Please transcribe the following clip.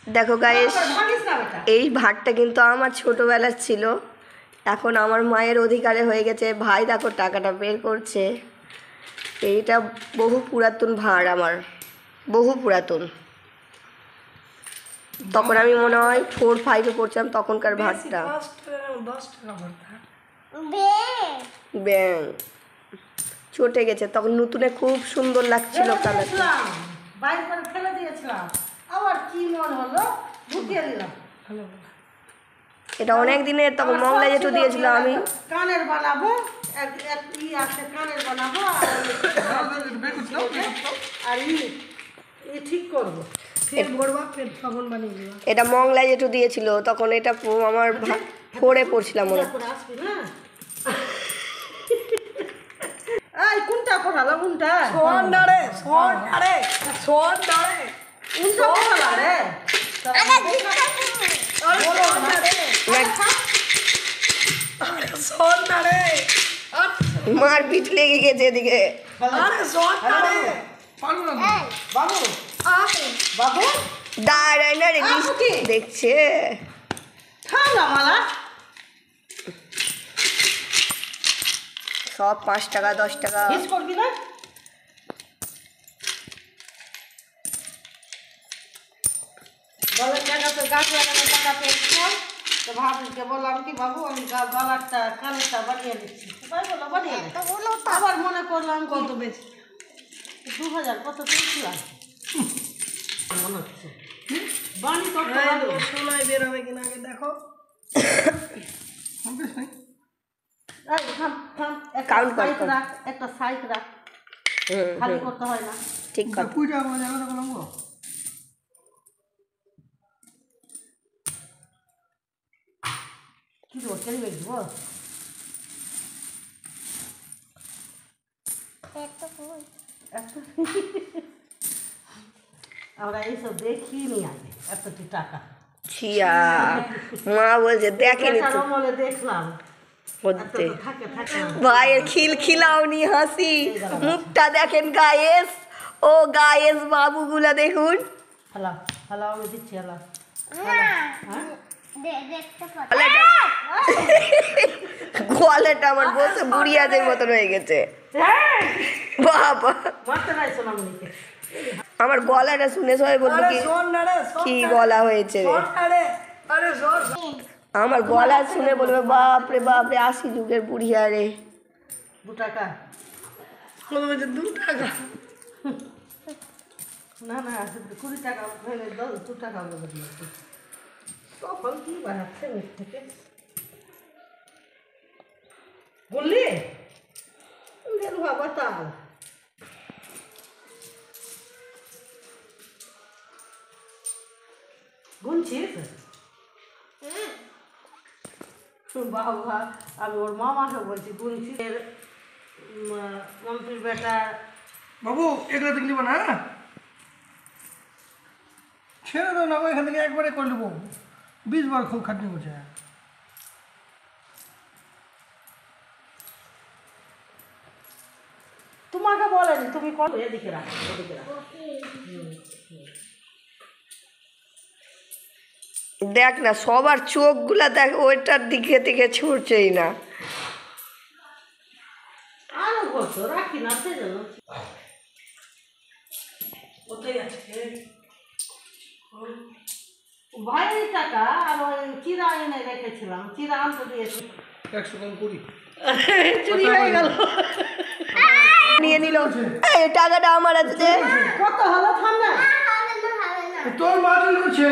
দেখো গাইস, এই ভাতটা কিন্তু আমার ছোটবেলার ছিল, এখন আমার মায়ের অধিকারে হয়ে গেছে। ভাই দেখো টাকাটা বের করছে। এইটা বহু পুরাতন ভাঁড়, আমার বহু পুরাতন। তখন আমি মনে হয় 4-5-এ পড়ছিলাম, তখনকার ভাতটা। ব্যাং চটে গেছে, তখন নতুনে খুব সুন্দর লাগছিল কালারটা। বাইরে করে ফেলে দিয়েছিলাম, আবার কি মন হলো ঢুকিয়ে দিলাম। এটা অনেক দিনের, তখন মংলা জেঠু দিয়েছিল। আমি কানের বানাবো, আছে কানের বানাবো আর ঠিক করবো, ফের ভরবা, ফের তখন বানিয়ে দিলাম। এটা মংলা জেঠু দিয়েছিল, তখন এটা আমার 4-এ পড়ছিলাম মনে হয়। আসবি না? এই কোনটা পড়ালো? কোনটা উনটা পড়ালা রে? মারপিট লেগে গেছে এদিকে। বাবু বাবু দাঁড়ায় না রে, দেখছে মালা সব 5 টাকা 10 টাকা। করবি না? গলার জায়গাতে গাছ লাগানোর টাকা পেয়েছিলাম, তো ভাবিকে বললাম কি বাবু আমি গলারটা কানেরটা বানিয়ে দিচ্ছি। তাই বলো বানিয়ে দে। আবার মনে করলাম কত বেশি 2000 কত পেয়েছিলাম মনে হচ্ছে। বানি কত সোনায় বের হবে কিনা আগে দেখো। একটা সাইড রাখ, খালি করতে হয় না। ঠিক কথা। কি দেবো? চেরি বেগ দেবো? আমরা এইসব দেখিনি আগে এতটি টাকা। ছিয়া মা বলছে দেখেনি তো। আমলে দেখলাম ভাইয়ের খিলখিলাওনি হাসি মুখটা দেখেন গায়েস। ও গায়েস বাবুগুলা দেখুন। হ্যালো হ্যালো, আমি দিচ্ছি। হ্যালো গলাটা আমার বসে বুড়িয়াদের মতন হয়ে গেছে। বাবা আমার গলাটা শুনে সবাই বলবো কি গলা হয়েছে রে। আমার গলা শুনে বলবে বাপরে বাপরে 80 যুগের বুড়িয়া রে। 2 টাকা 2 টাকা না না 20 টাকা 2 টাকা তখন কি বানাচ্ছে মিট থেকে বললি বাবা তাও গুনছিস? বাবা আমি ওর মামাকে বলছি গুনছি। মন্ত্রীর বেটা বাবু এগুলো দেখলি না, ছেড়ে দাও না, এখান থেকে একবারে করে নেবো। 20 বার খুব খাটনি করছে। তোমাকে বলেনি, তুমি কত এদিকে রাখো, এদিকে রাখো। দেখ না সবার চোখগুলা দেখ ওইটার দিকে থেকে ছুটছেই না। আরো বলছো রাখি না সে জানো ওটাই আছে ভাইয়ের টাকা। আর ওই চিরা এনে রেখেছিলাম, চিরা আনতে দিয়েছি 100 কম করি। চুরি হয়ে গেল, নিয়ে নিল। এই টাকাটা আমার আছে। কত হলো? ঠান্ডা তোর মাটি করছে।